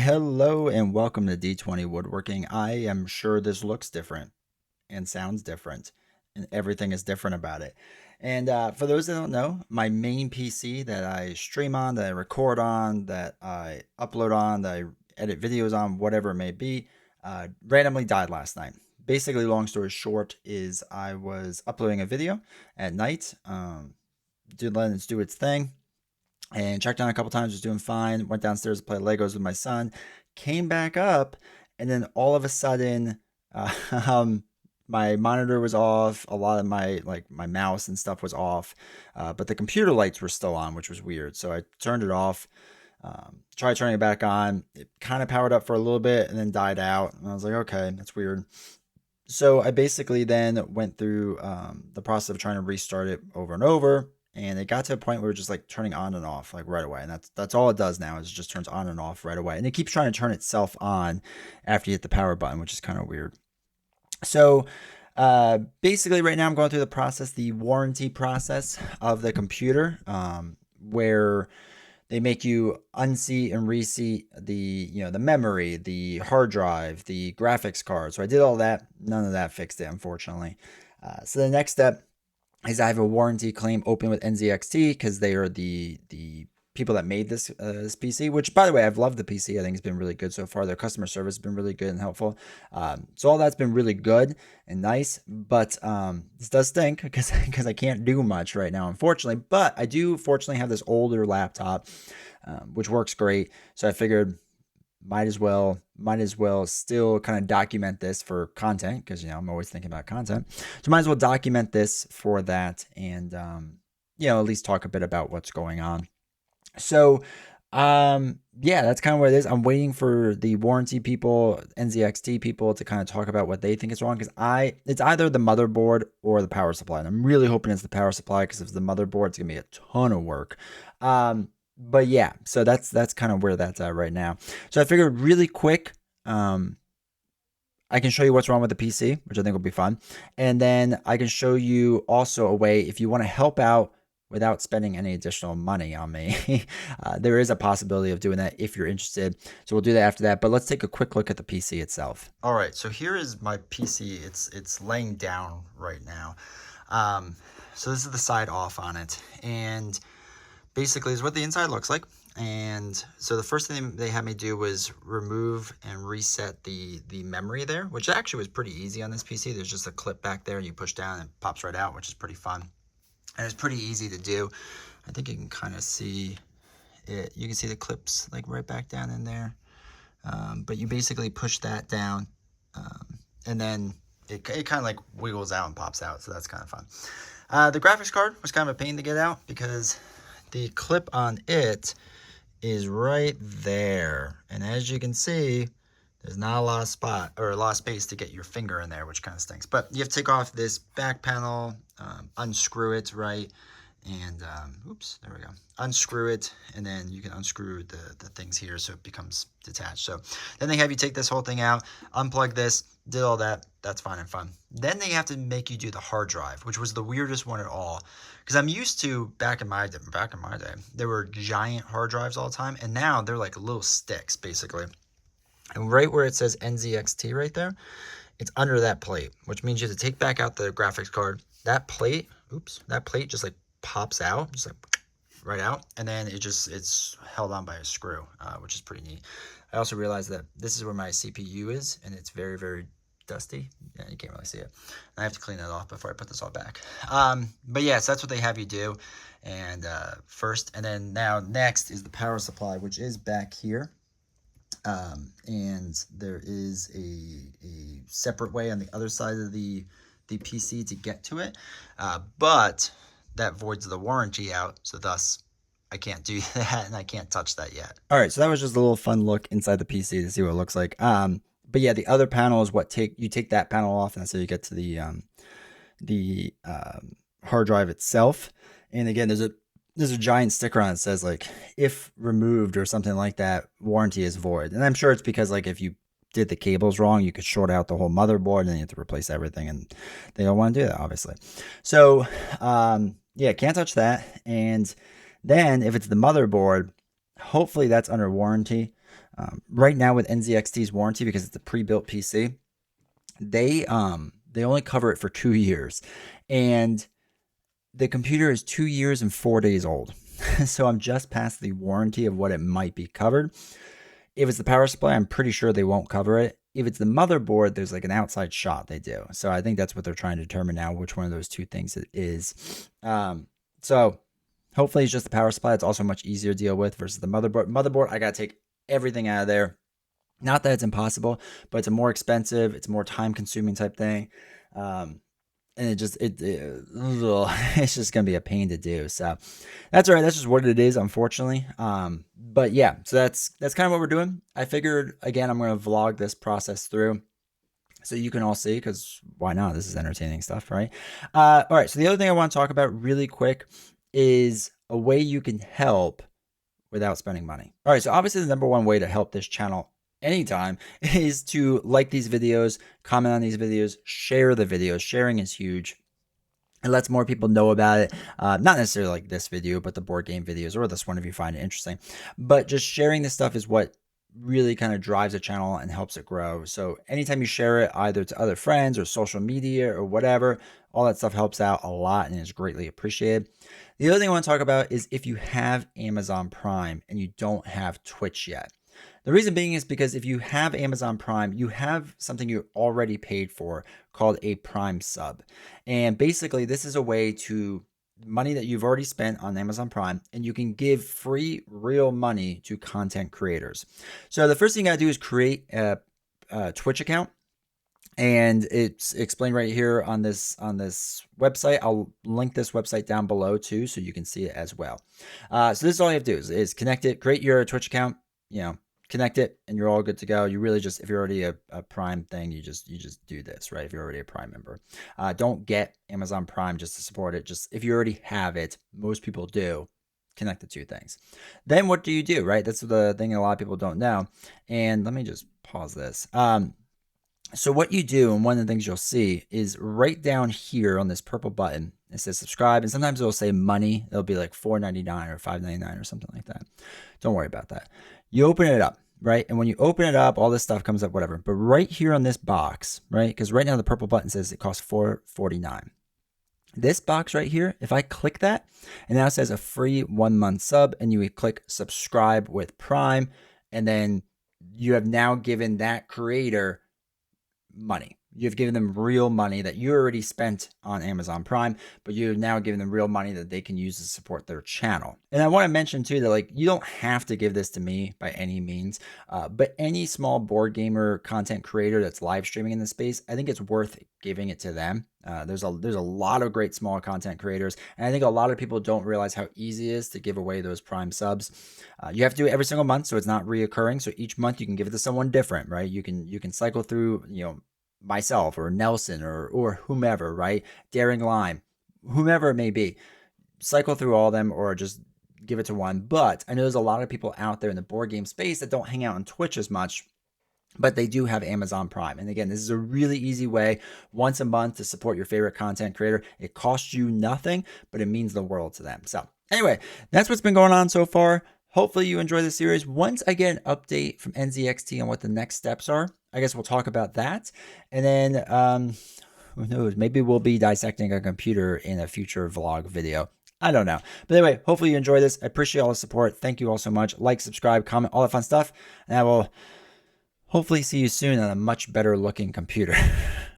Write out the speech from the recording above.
Hello and welcome to D20 Woodworking. I am sure this looks different and sounds different, and everything is different about it. And for those that don't know, my main PC that I stream on, that I record on, that I upload on, that I edit videos on, whatever it may be, randomly died last night. Basically, long story short, is I was uploading a video at night, did letting it do its thing and checked on a couple times, was doing fine. Went downstairs to play Legos with my son, came back up, and then all of a sudden, uh, um, my monitor was off. A lot of my mouse and stuff was off, but the computer lights were still on, which was weird. So I turned it off. Tried turning it back on. It kind of powered up for a little bit and then died out. And I was like, okay, that's weird. So I basically then went through the process of trying to restart it over and over, and it got to a point where it was just like turning on and off like right away, and that's all it does now is it just turns on and off right away, and it keeps trying to turn itself on after you hit the power button, which is kind of weird. So basically, right now I'm going through the process, the warranty process of the computer, where they make you unseat and reseat the memory, the hard drive, the graphics card. So I did all that. None of that fixed it, unfortunately. So the next step is I have a warranty claim open with NZXT because they are the people that made this PC. Which, by the way, I've loved the PC. I think it's been really good so far. Their customer service has been really good and helpful. So all that's been really good and nice. But this does stink because I can't do much right now, unfortunately. But I do fortunately have this older laptop, which works great. So I figured might as well still kind of document this for content because I'm always thinking about content. So might as well document this for that and at least talk a bit about what's going on. So yeah, that's kind of what it is. I'm waiting for the warranty people, NZXT people, to kind of talk about what they think is wrong because it's either the motherboard or the power supply. And I'm really hoping it's the power supply because if it's the motherboard, it's gonna be a ton of work. But yeah, so that's kind of where that's at right now. So I figured really quick, I can show you what's wrong with the PC, which I think will be fun. And then I can show you also a way if you want to help out without spending any additional money on me. There is a possibility of doing that if you're interested. So we'll do that after that. But let's take a quick look at the PC itself. All right, so here is my PC. It's laying down right now. So this is the side off on it. And basically is what the inside looks like. And so the first thing they had me do was remove and reset the memory there, which actually was pretty easy on this PC. There's just a clip back there and you push down and it pops right out, which is pretty fun. And it's pretty easy to do. I think you can kind of see it. You can see the clips like right back down in there. But you basically push that down and then it kind of like wiggles out and pops out. So that's kind of fun. The graphics card was kind of a pain to get out because the clip on it is right there. And as you can see, there's not a lot of space to get your finger in there, which kind of stinks. But you have to take off this back panel, unscrew it, right? And, oops, there we go. Unscrew it, and then you can unscrew the things here so it becomes detached. So then they have you take this whole thing out, unplug this, did all that. That's fine and fun. Then they have to make you do the hard drive, which was the weirdest one at all. Because I'm used to, back in my day, there were giant hard drives all the time, and now they're like little sticks, basically. And right where it says NZXT right there, it's under that plate, which means you have to take back out the graphics card. That plate just like pops out, just like right out, and then it's held on by a screw, which is pretty neat. I also realized that this is where my CPU is, and it's very, very dusty. Yeah, you can't really see it. I have to clean that off before I put this all back. But yes, that's what they have you do. And first, and then now next is the power supply, which is back here. And there is a separate way on the other side of the PC to get to it. But that voids the warranty out, so thus I can't do that and I can't touch that yet. All right, so that was just a little fun look inside the PC to see what it looks like. But yeah, the other panel is what you take that panel off, and so you get to the hard drive itself. And again, there's a giant sticker on it that says like if removed or something like that, warranty is void. And I'm sure it's because like if you did the cables wrong, you could short out the whole motherboard and then you have to replace everything, and they don't want to do that, obviously. So yeah, can't touch that. And then if it's the motherboard, hopefully that's under warranty. Right now with NZXT's warranty, because it's a pre-built PC, they only cover it for 2 years, and the computer is 2 years and 4 days old. So I'm just past the warranty of what it might be covered. If it's the power supply, I'm pretty sure they won't cover it. If it's the motherboard, there's like an outside shot they do. So I think that's what they're trying to determine now, which one of those two things it is. So hopefully it's just the power supply. It's also much easier to deal with versus the motherboard. Motherboard, I got to take everything out of there. Not that it's impossible, but it's a more expensive, it's more time consuming type thing. And it's just gonna be a pain to do. So that's all right. That's just what it is, unfortunately. But yeah, so that's kind of what we're doing. I figured, again, I'm gonna vlog this process through so you can all see, because why not? This is entertaining stuff, right? All right. So the other thing I want to talk about really quick is a way you can help without spending money. All right. So obviously the number one way to help this channel anytime is to like these videos, comment on these videos, share the videos. Sharing is huge. It lets more people know about it. Not necessarily like this video, but the board game videos, or this one if you find it interesting. But just sharing this stuff is what really kind of drives a channel and helps it grow. So anytime you share it, either to other friends or social media or whatever, all that stuff helps out a lot and is greatly appreciated. The other thing I want to talk about is if you have Amazon Prime and you don't have Twitch yet. The reason being is because if you have Amazon Prime, you have something you already paid for called a Prime sub. And basically, this is a way to money that you've already spent on Amazon Prime, and you can give free real money to content creators. So the first thing you gotta do is create a Twitch account. And it's explained right here on this website. I'll link this website down below too, so you can see it as well. So this is all you have to do is connect it, create your Twitch account, connect it, and you're all good to go. You really just, if you're already a Prime thing, you just do this, right? If you're already a Prime member, don't get Amazon Prime just to support it. Just if you already have it, most people do, connect the two things. Then what do you do, right? That's the thing a lot of people don't know. And let me just pause this. So what you do, and one of the things you'll see is right down here on this purple button, it says subscribe, and sometimes it'll say money. It'll be like $4.99 or $5.99 or something like that. Don't worry about that. You open it up, right? And when you open it up, all this stuff comes up, whatever. But right here on this box, right? Because right now the purple button says it costs $4.49. This box right here, if I click that, and now it says a free 1 month sub, and you would click subscribe with Prime, and then you have now given that creator money. You've given them real money that you already spent on Amazon Prime, but you've now given them real money that they can use to support their channel. And I want to mention too that, like, you don't have to give this to me by any means, but any small board gamer content creator that's live streaming in the space, I think it's worth giving it to them. There's a lot of great small content creators, and I think a lot of people don't realize how easy it is to give away those Prime subs. You have to do it every single month, so it's not reoccurring. So each month you can give it to someone different, right? You can cycle through, myself or Nelson or whomever, right? Daring Lime, whomever it may be. Cycle through all of them or just give it to one. But I know there's a lot of people out there in the board game space that don't hang out on Twitch as much, but they do have Amazon Prime. And again, this is a really easy way once a month to support your favorite content creator. It costs you nothing, but it means the world to them. So anyway, that's what's been going on so far. Hopefully you enjoy the series. Once I get an update from NZXT on what the next steps are, I guess we'll talk about that. And then, who knows, maybe we'll be dissecting a computer in a future vlog video. I don't know. But anyway, hopefully you enjoy this. I appreciate all the support. Thank you all so much. Like, subscribe, comment, all that fun stuff. And I will hopefully see you soon on a much better looking computer.